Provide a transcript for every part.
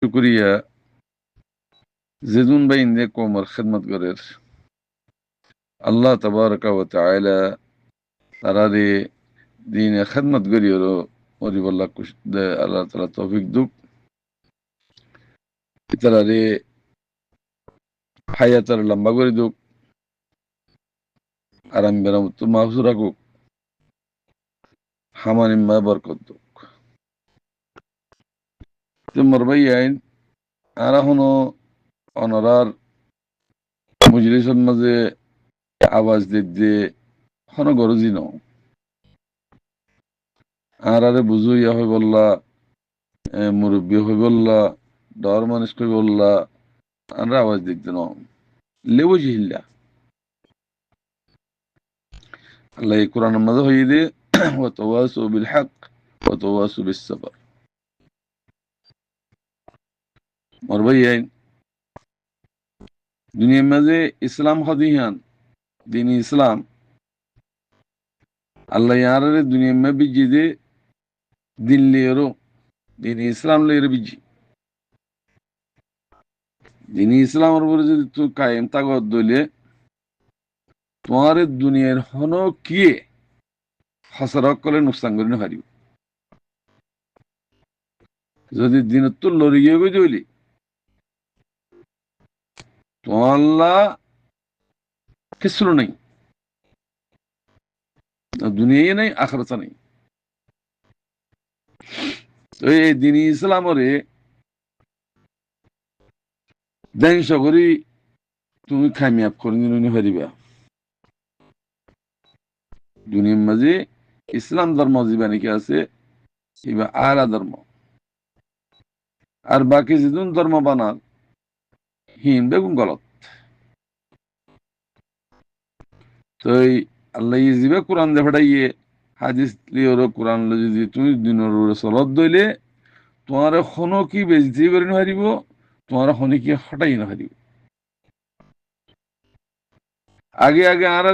শুকরিয়া যেদুন ভাই ইন্দে কোমর খেদমত করের আল্লাহ তাবারকা ওয়া তাআলা তারারে দিনে খেদমত করিয়রো মরিবল্লাহ কুশদে আল্লাহ তাআলা তৌফিক দুক তারারে হায়াতার লম্বা করে দুক আরাম বেরামত মাহফুজ রাখুক হামানিম্মা বরকত দুক তোমার ভাই আইন আর এখনো অনরার মজলিসের মাঝে আওয়াজ দিতে এখনো গরজি ন আর আরে বুঝু ইয়া হই বললা মুরব্বী হই বললা ডর মানুষ কই বললা আমরা আওয়াজ দিতে ন লেবু জিহিল্লা আল্লাহ এই কোরআনের মাঝে হই দে ওয়া তাওয়াসু বিল হক ওয়া তাওয়াসু বিস সাবর মোর ভাই আইন দুনিয়ার মাঝে ইসলাম হদিহান দিন ইসলাম আল্লাহ ইয়ারে দুনিয়ার মে বিজি দে দিন লিয়েরো দিন ইসলাম লিয়ের বিজি দিন ইসলামের উপরে যদি তুই কায়েম তাগত দইলে তোমার দুনিয়ার হন কিয়ে হসরক করে নুকসান করে হারিব যদি দিন তোর লড়ি গিয়ে গই দইলি তোমার কিছু নেই দুনিয়ায় নেই আখরাতা নেই তো এই দিন ইসলামরে ধ্বংস করি তুমি কামিয়াব করে নিতে পারিবা দুনিয়ার মাঝে ইসলাম ধর্ম জীবানিকে আছে এবার আলা ধর্ম আর বাকি যেদিন ধর্ম বানার হিন বেগুন গলত তো এই আল্লাহ ইজিবে কোরআন দে ফাটাইয়ে হাদিস লিওর কোরআন লো যদি তুমি দিনের সলত দইলে তোমার হনো কি বেজতি করে হারিব তোমার হনে কি হটাই না হারিব আগে আগে আর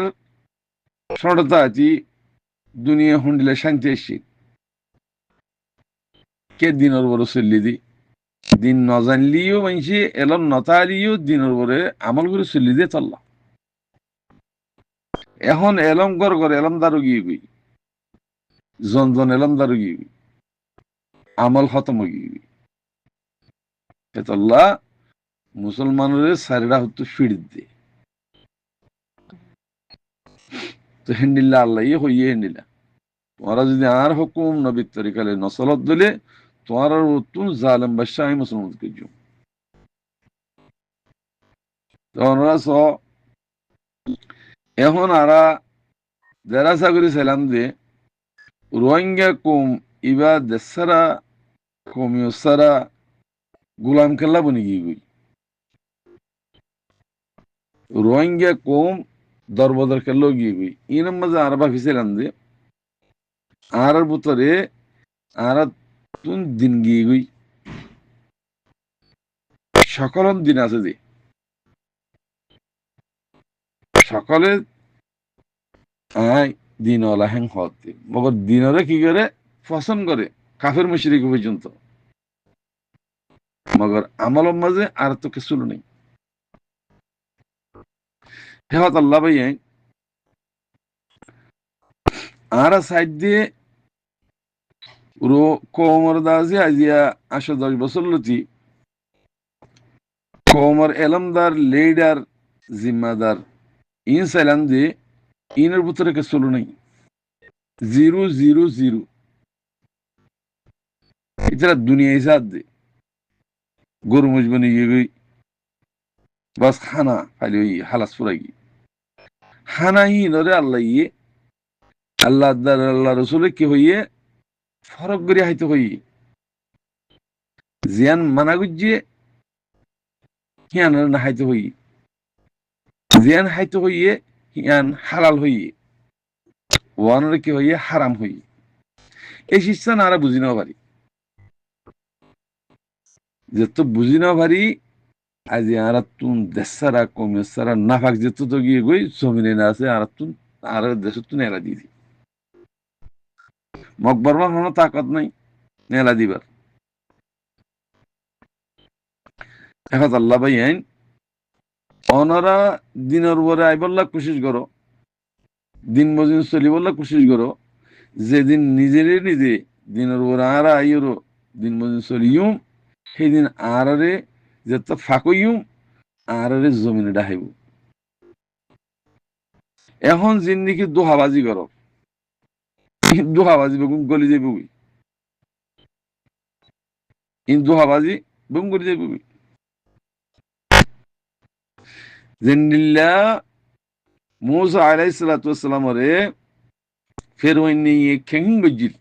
সরতা আছি দুনিয়া হুন্ডিলে শান্তি এসছি কে দিনের বড় চল্লি দি দিন নজানলিও মানছি এলম নতালিও দিনের বরে আমল করে চল্লি দিয়ে চললাম এখন এলম গর এলম দারু গিয়ে গই জন জন এলম দারু গিয়ে গই আমল খতম গিয়ে গই এতল্লা মুসলমানের সারিরা হতো ফিড় দে তো হেন্ডিল্লা আল্লাহ ইয়ে হইয়ে হেন্ডিল্লা তোমরা যদি আর হুকুম নবীর তরিকালে নসলত দিলে তোমার তুম জালেম বাদশাহ মুসলমান কিছু তোমরা স এখন আরা যারা সাগরি সালাম দে রোহিঙ্গা কম ইবা দেশারা কমিয়সারা গুলাম কেল্লা বনি গিয়ে গই রোহিঙ্গা কম দরবদর কেল্লো গিয়ে গই ইনার মাঝে আর বাকি ছিলাম দে আর ভিতরে আর তুন দিন গিয়ে গই সকল দিন আছে যে সকলে দিন ওলা হ্যাং হতে মগর দিনরে কি করে পছন্দ করে কাফের মুশরিক পর্যন্ত মগর আমলের মাঝে আর তো কিছু নেই হেহত আল্লাহ ভাই আর সাইড দিয়ে কোমর দাজি আজিয়া 8-10 বছর লতি কোমর এলমদার লিডার জিম্মাদার ইন সাইলাম দিয়ে ইনের ভিতরে কিছু নেই 0-0-0 এটা দুনিয়া হিসাব দে গরু মজবনি গিয়ে বাস খানা খালি ওই হালাস ফুরাই গিয়ে খানা হি নরে আল্লাহ ইয়ে আল্লাহ আল্লাহ রসুলে কি হইয়ে ফরক করে হাইতে হইয়ে জিয়ান মানা গুজিয়ে হিয়ান না হাইতে হইয়ে জিয়ান হাইতে হইয়ে হিয়ান হালাল হইয়ে ওয়ানরে কি হইয়ে হারাম হইয়ে এই শিক্ষা না বুঝি না পারি যেত বুঝি না পারি আজ আর তুন দেশারা কমেসারা নাফাক যেত তো গিয়ে গই জমিনে না আছে আর তুন আর দেশ তুন এলা দিয়ে দি মকবরবার কোনো তাকত নাই নেলা দিবার এখন আল্লাহ ভাই আইন অনারা দিনের উপরে আইবল্লা কোশিশ করো, দিন মজিন চলিবল্লা কোশিশ করো, যেদিন নিজেরে নিজে দিনের উপরে আর আইরো দিন মজিন চলিউম, সেদিন আরে যেত ফাঁকইউম আরে জমিনে ডাহাইব। এখন জিন্দিগি দোহাবাজি করো, দোহাবাজি বেগুন গলি যাইব, ইন দোহাবাজি বেগুন গলি যাইব। জিন্দিল্লা মুসা আলাইহিস সালাতু ওয়াস সালামরে ফেরওয়াইন নিয়ে খেং গজিল,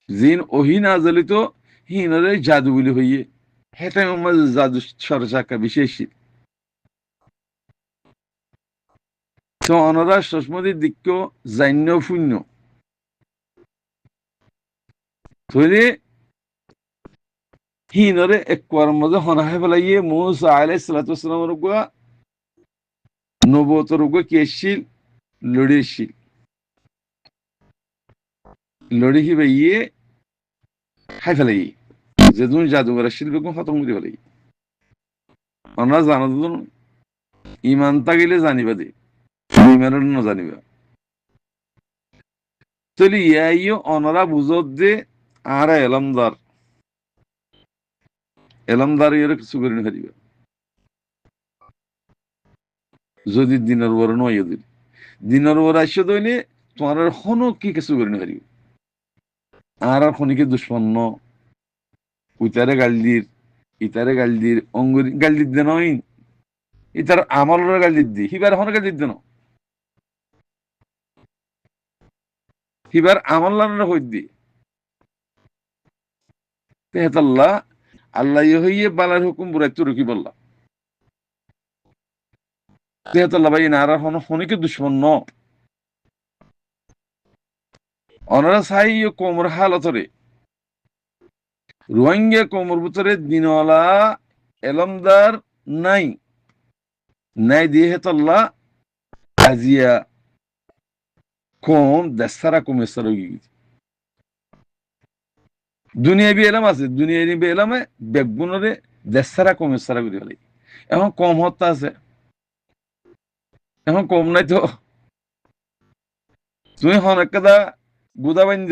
জিন ওহি না জ্বলিত হিনরে জাদু বলি হইয়ে, হেটাই আমার জাদু সরচাকা বিশেষ। তো অনরা সসমতির দিক্য জান্য শূন্য তৈরি হিনরে একবার মধ্যে হনাহে ফেলাইয়ে মুসা আলাইহিস সালাতু ওয়াস সালামের গুয়া নবুয়তের গুয়া কি এসছিল লড়িয়েছিল, লড়ি হি বাইয়ে হাই ফেলাই যেদিন জাদুঘর আসছিল বেগুন খতম করে ফেলাই। আমরা জানা দুন ইমান তাগিলে জানিবা দে, ইমানের ন জানিবা তলি ইয়াইও অনরা বুঝত দে আর এলমদার এলমদার ইয়ে কিছু করে ফেলিবা যদি দিনের বড় নয় দিন দিনের বড় আসে দইলে তোমার হনো কি কিছু করে ফেলিব আর খনিকে দুষ্পন্ন উইতারে গালদির ইতারে গালদির অঙ্গুরি গালদির দে নয়, ইতার আমলের গালদির দি হিবার হন গালদির দে ন, হিবার আমল্লার হই দি তেহতাল্লাহ আল্লাহ হইয়ে বালার হুকুম বুড়াই তো রুকি বললা তেহতাল্লাহ ভাই নারা হন হনিকে দুষ্পন্ন অনারা চাই কোমর হালতরে রোহিঙ্গা কোমর ভিতরে দিনওয়ালা এলমদার নাই নাই দিয়ে হেতাল্লাহ আজিয়া কম দেশারা কমেসার দুনিয়া বি এলাম আছে দুনিয়া বি এলামে বেগুনরে দেশারা কমেসারা করে ফেলে। এখন কম হত্যা আছে, এখন কম নাই তো তুমি হন একটা গুদা বান্ধ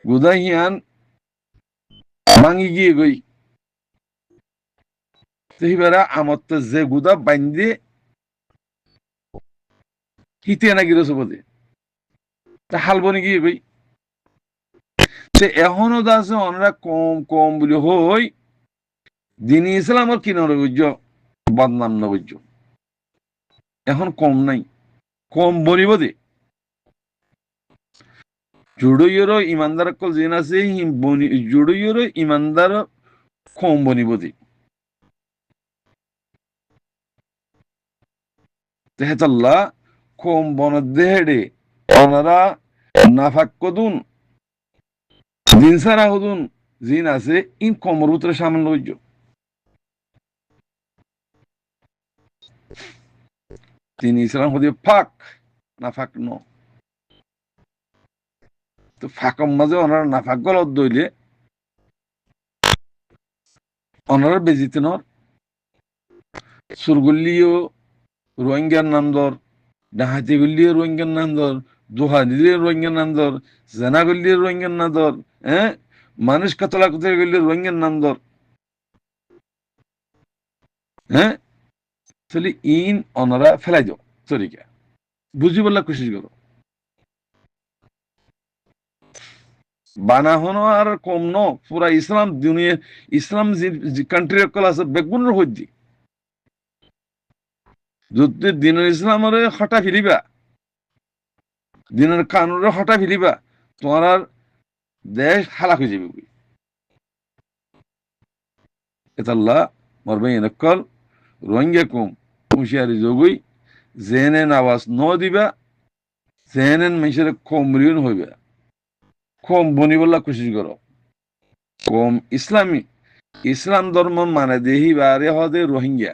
গুদা হিয়ান ভাঙি গিয়ে গই সেইবারা আমার তো যে গুদা বান্ধে হিতে না গিয়ে সবতে তা হালবনি গিয়ে গই সে এখনো আছে অনরা কম কম বলে হই দিন ইসলামর কিনারে বুঝছ বদনাম না বুঝছ এখন কম নাই কম বনিব দে জুড়ইয়েরও ইমানদার কল যেন আছে জুড়ইয়েরও ইমানদার কম বনিব দে তেহতাল্লাহ কম বন দেহেডে ওনারা নাফাক কদুন দিন সারা হদুন জিন আছে ইন কমর ভিতরে সামান্য বুঝছ তিনি ইসলাম হদি ফাঁক না ফাঁক ন তো ফাঁকম মাঝে ওনারা না ফাঁক গলত দইলে ওনারা বেজিতে নর সুরগুল্লিও রোহিঙ্গার নাম দর ডাহাতি গুল্লিও রোহিঙ্গার নাম দর দোহা দিলে রোহিঙ্গার নাম দর জেনা গুল্লিও রোহিঙ্গার নাম দর হ্যাঁ মানুষ কাতলা কোথায় গেলে রোহিঙ্গার নাম দর হ্যাঁ তাহলে ইন ওনারা ফেলাই দাও তরিকা বুঝি বললা কোশিশ করো বানা হনো আর কম ন পুরা ইসলাম দুনিয়া ইসলাম যে কান্ট্রি কল আছে বেগুনের হইদি যদি দিনের ইসলামের হটা ফিরিবা দিনের কানুনের হটা ফিরিবা তোমার আর দেশ হালাক হয়ে যাবে এতাল্লাহ মরবে নকল রোহিঙ্গা কম হুঁশিয়ারি যোগই জেনেন আওয়াজ ন দিবা জেনেন মানুষের কম রিয়ন হইবে কম বনিবল্লা কোশিশ করো কম ইসলামী ইসলাম ধর্ম মানে দেহি বারে হদে রোহিঙ্গা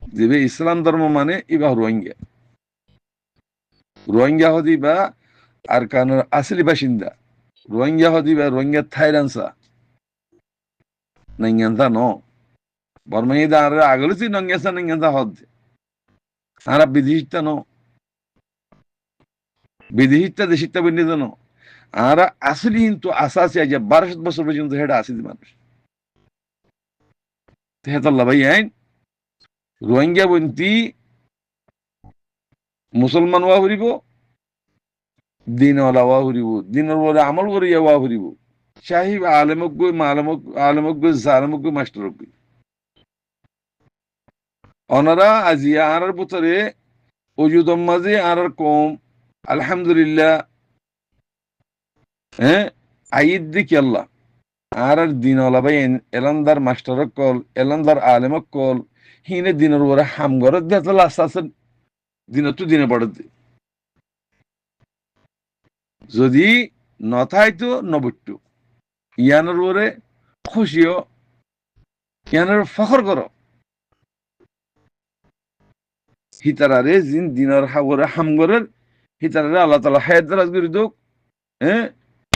যেবে ইসলাম ধর্ম মানে ইবা রোহিঙ্গা রোহিঙ্গা হদি বা আর কানের আসলি বাসিন্দা রোহিঙ্গা হদি বা Rohingya থাইরানসা nangyanta no bormai da ar aglusi nangyasa nangyanta hod ara bidihita no bidihita deshita bindido no ara আসলে কিন্তু আসাসি আজ 1200 বছর পর্যন্ত হেডা আসি মানুষ তেহাতাল্লাহ ভাই আইন রোহিঙ্গা বন্তি মুসলমান ওয়া হরিব দিনওয়ালা ওয়া হরিব দিনের পরে আমল করিয়া ওয়া হরিব সাহিব আলেমজ্ঞ আলেমজ্ঞ জালেমজ্ঞ মাস্টারজ্ঞ অনারা আজিয়া আর বছরে ওজুদম মাঝে আর কম আলহামদুলিল্লাহ হ্যাঁ আইদ দিক আল্লাহ আর দিনওয়ালা ভাই এলান্দার মাস্টার কল এলান্দার আলেমক কল হিনে দিনের পরে হাম ঘরত দিয়ে আস্তে আস্তে দিনত দিনে পড়ে যদি নথাইতো নবট্টু ইয়ানোর পরে খুশিও ইয়ানোর ফখর করো হিতারারে জিন দিনের হাগরে হামগরের হিতারারে আল্লাহ তাআলা হায়াত দারাজ করে দোক হ্যাঁ